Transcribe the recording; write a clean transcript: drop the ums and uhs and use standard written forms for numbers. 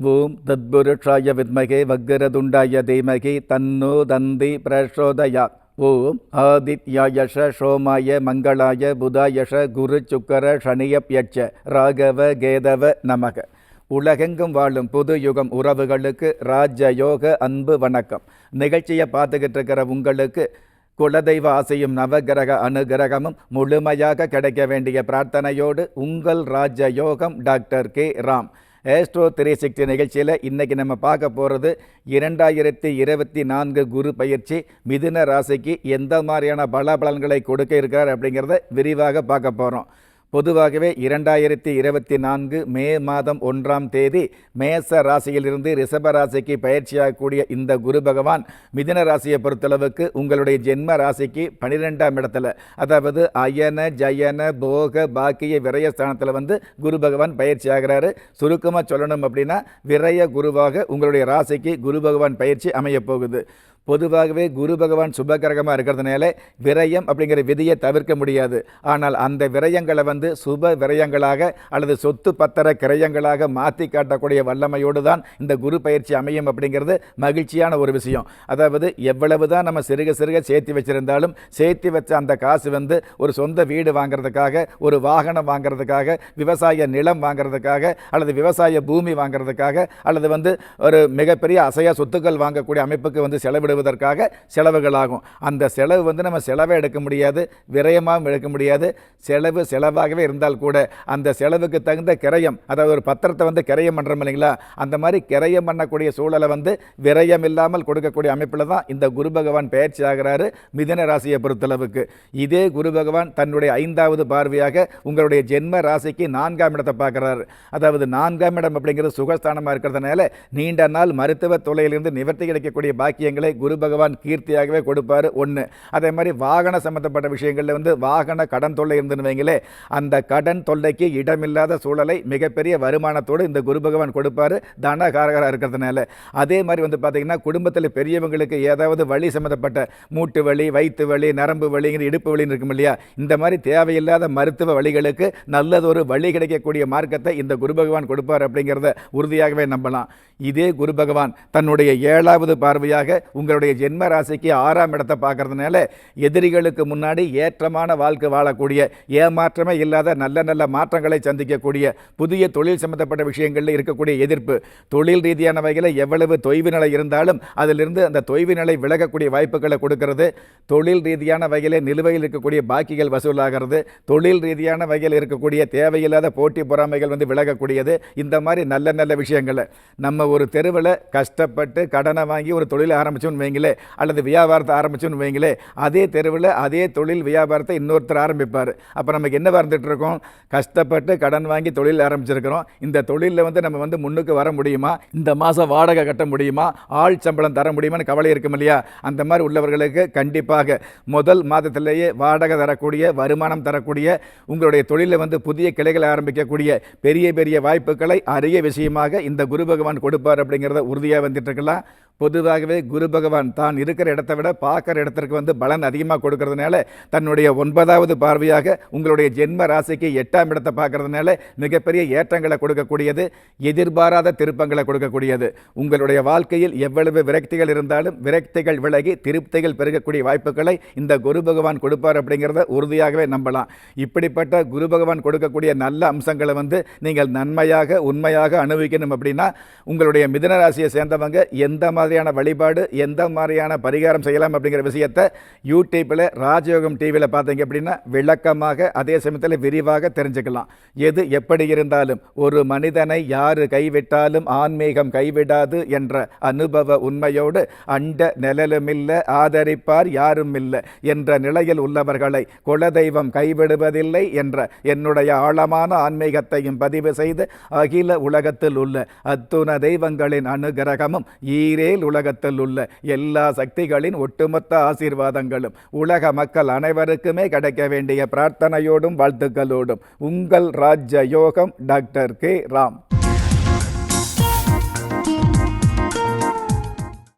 ஓம் தத்புருஷாய வித்மகே வக்ரதுண்டாய தீமகி தன்னோ தந்தி பிரசோதயாத். ஓம் ஆதித்யாயஷ சோமாய மங்களாய புதாயஷ குரு சுக்கர சனியப்யட்ச ராகவ கேதவ நமக. உலகெங்கும் வாழும் புது யுகம் உறவுகளுக்கு ராஜயோக அன்பு வணக்கம். நிகழ்ச்சியை பார்த்துக்கிட்டு இருக்கிற உங்களுக்கு குலதெய்வ ஆசையும் நவகிரக அனுகிரகமும் முழுமையாக கிடைக்க வேண்டிய பிரார்த்தனையோடு உங்கள் ராஜயோகம் டாக்டர் கே ராம். ஏஸ்ட்ரோ 360 நிகழ்ச்சியில் இன்றைக்கி நம்ம பார்க்க போகிறது 2024 குரு பயிற்சி மிதுன ராசிக்கு எந்த மாதிரியான பலன்களை கொடுக்க இருக்கிறார் அப்படிங்கிறத விரிவாக பார்க்க போகிறோம். பொதுவாகவே 2024 மே மாதம் 1ஆம் தேதி மேச ராசியிலிருந்து ரிஷப ராசிக்கு பயிற்சியாகக்கூடிய இந்த குரு பகவான் மிதுன ராசியை பொறுத்தளவுக்கு உங்களுடைய ஜென்ம ராசிக்கு 12ஆம் இடத்துல, அதாவது அயன ஜயன போக பாக்கிய விரயஸ்தானத்தில் குரு பகவான் பயிற்சி ஆகிறாரு. சுருக்கமாக சொல்லணும் அப்படின்னா விரய குருவாக உங்களுடைய ராசிக்கு குரு பகவான் பயிற்சி அமைய போகுது. பொதுவாகவே குரு பகவான் சுபகிரகமாக இருக்கிறதுனால விரயம் அப்படிங்கிற விதியை தவிர்க்க முடியாது. ஆனால் அந்த விரயங்களை சுப விரயங்களாக அல்லது சொத்து பத்திர கிரயங்களாக மாற்றி காட்டக்கூடிய வல்லமையோடு தான் இந்த குரு பயிற்சி அமையும் அப்படிங்கிறது மகிழ்ச்சியான ஒரு விஷயம். அதாவது எவ்வளவு தான் நம்ம சிறுக சிறுக சேர்த்து வச்சிருந்தாலும் சேர்த்து வச்ச அந்த காசு ஒரு சொந்த வீடு வாங்கிறதுக்காக, ஒரு வாகனம் வாங்கிறதுக்காக, விவசாய நிலம் வாங்கிறதுக்காக, அல்லது விவசாய பூமி வாங்கிறதுக்காக, அல்லது ஒரு மிகப்பெரிய அசையா சொத்துக்கள் வாங்கக்கூடிய அமைப்புக்கு செலவிடுவதற்காக செலவுகளாகும். அந்த செலவு நம்ம செலவை எடுக்க முடியாது, விரயமாகவும் எடுக்க முடியாது. செலவு செலவாகவே இருந்தால் கூட அந்த செலவுக்கு தகுந்த கிரயம், அதாவது ஒரு பத்திரத்தை கிரயம் பண்ணுறோம் இல்லைங்களா, அந்த மாதிரி கிரயம் பண்ணக்கூடிய சூழலை விரயம் இல்லாமல் கொடுக்கக்கூடிய அமைப்பில் தான் இந்த குரு பகவான் பயிற்சி ஆகிறாரு மிதுன ராசியை பொறுத்தளவுக்கு. இதே குரு பகவான் தன்னுடைய 5வது பார்வையாக உங்களுடைய ஜென்ம ராசிக்கு 4ஆம் இடத்தை பார்க்குறாரு. அதாவது 4ஆம் இடம் அப்படிங்கிறது சுகஸ்தானமாக இருக்கிறதுனால நீண்ட நாள் மருத்துவ தொல்லையிலிருந்து நிவர்த்தி கிடைக்கக்கூடிய பாக்கியங்களை குரு பகவான் கீர்த்தியாகவே கொடுப்பார். ஒன்று. அதே மாதிரி வாகன சம்பந்தப்பட்ட விஷயங்களில் வாகன கடன் தொல்லை இருந்துன்னு வைங்களே, அந்த கடன் தொல்லைக்கு இடமில்லாத சூழலை மிகப்பெரிய வருமானத்தோடு இந்த குரு பகவான் கொடுப்பார், தனகாரகராக இருக்கிறதுனால. அதே மாதிரி பார்த்தீங்கன்னா குடும்பத்தில் பெரியவங்களுக்கு ஏதாவது வலி சம்மந்தப்பட்ட மூட்டு வலி, வயிற்று வலி, நரம்பு வலிங்கிற இடுப்பு வலின்னு இருக்கும் இல்லையா, இந்த மாதிரி தேவையில்லாத மருத்துவ வழிகளுக்கு நல்லதொரு வழி கிடைக்கக்கூடிய மார்க்கத்தை இந்த குரு பகவான் கொடுப்பார் அப்படிங்கிறத உறுதியாகவே நம்பலாம். இதே குரு பகவான் தன்னுடைய 7வது பார்வையாக உங்களுடைய ஜென்ம ராசிக்கு 6ஆம் இடத்தை பார்க்கறதுனால எதிரிகளுக்கு முன்னாடி ஏற்றமான வாழ்க்கை வாழக்கூடிய, ஏமாற்றமே இல்லாத நல்ல நல்ல மாற்றங்களை சந்திக்கக்கூடிய, புதிய தொழில் சம்பந்தப்பட்ட விஷயங்களில் இருக்கக்கூடிய எதிர்ப்பு, தொழில் ரீதியான வகையில் எவ்வளவு தொய்வு நிலை இருந்தாலும் அதிலிருந்து அந்த தொய்வு நிலை விலகக்கூடிய வாய்ப்புகளை கொடுக்கிறது. தொழில் ரீதியான வகையில் நிலுவையில் இருக்கக்கூடிய பாக்கிகள் வசூலாகிறது. தொழில் ரீதியான வகையில் இருக்கக்கூடிய தேவையில்லாத போட்டி பொறாமைகள் விலகக்கூடியது. இந்த மாதிரி நல்ல நல்ல விஷயங்களை நம்ம ஒரு தெருவில் கஷ்டப்பட்டு கடனை வாங்கி ஒரு தொழில் ஆரம்பிச்சோன்னு வைங்களே, அல்லது வியாபாரத்தை ஆரம்பிச்சோன்னு வைங்களே, அதே தெருவில் அதே தொழில் வியாபாரத்தை இன்னொருத்தர் ஆரம்பிப்பார். அப்போ நமக்கு என்ன வந்துட்டு இருக்கோம்? கஷ்டப்பட்டு கடன் வாங்கி தொழில் ஆரம்பிச்சிருக்கிறோம். இந்த தொழிலில் நம்ம முன்னுக்கு வர முடியுமா? இந்த மாதம் வாடகை கட்ட முடியுமா? ஆள் சம்பளம் தர முடியுமான்னு கவலை இருக்கும் இல்லையா? அந்த மாதிரி உள்ளவர்களுக்கு கண்டிப்பாக முதல் மாதத்திலேயே வாடகை தரக்கூடிய, வருமானம் தரக்கூடிய, உங்களுடைய தொழிலில் புதிய கிளைகளை ஆரம்பிக்கக்கூடிய பெரிய பெரிய வாய்ப்புகளை அரிய விஷயமாக இந்த குரு பகவான் கொடுப்பார் அப்படிங்கிறத உறுதியாக வந்துட்டு இருக்கலாம். பொதுவாகவே குரு பகவான் தான் இருக்கிற இடத்தை விட பார்க்குற இடத்திற்கு பலன் அதிகமாக கொடுக்கறதுனால தன்னுடைய 9வது பார்வையாக உங்களுடைய ஜென்ம ராசிக்கு 8ஆம் இடத்தை பார்க்கறதுனால மிகப்பெரிய ஏற்றங்களை கொடுக்கக்கூடியது, எதிர்பாராத திருப்பங்களை கொடுக்கக்கூடியது. உங்களுடைய வாழ்க்கையில் எவ்வளவு விரக்திகள் இருந்தாலும் விரக்திகள் விலகி திருப்திகள் பெருகக்கூடிய வாய்ப்புகளை இந்த குரு பகவான் கொடுப்பார் அப்படிங்கிறத உறுதியாகவே நம்பலாம். இப்படிப்பட்ட குரு பகவான் கொடுக்கக்கூடிய நல்ல அம்சங்களை நீங்கள் நன்மையாக உண்மையாக அனுபவிக்கணும் அப்படின்னா உங்களுடைய மிதுன ராசியை சேர்ந்தவங்க எந்த மாதிரியான வழிபாடு, எந்த மாதிரியான பரிகாரம் செய்யலாம் அப்படிங்கிற விஷயத்தை யூடியூப்பில் ராஜயோகம் டிவியில் பார்த்தீங்க அப்படின்னா விளக்கமாக அதே சமயத்தில் விரிவாக தெரிஞ்சுக்கலாம். எது எப்படி இருந்தாலும் ஒரு மனிதனை யாரு கைவிட்டாலும் ஆன்மீகம் கைவிடாது என்ற அனுபவ உண்மையோடு அண்ட நிழலுமில்லை, ஆதரிப்பார் யாரும் இல்லை என்ற நிலையில் உள்ளவர்களை குலதெய்வம் கைவிடுவதில்லை என்ற என்னுடைய ஆழமான ஆன்மீகத்தையும் பதிவு செய்து அகில உலகத்தில் உள்ள அத்துண தெய்வங்களின் அனுகிரகமும் ஈரேல் உலகத்தில் உள்ள எல்லா சக்திகளின் ஒட்டுமொத்த ஆசீர்வாதங்களும் உலக மக்கள் அனைவருக்குமே கிடைக்க வேண்டிய பிரார்த்தனையோடும் வாழ்த்துக்களோடும் உங்கள் ராஜ யோகம் டாக்டர் கே ராம்.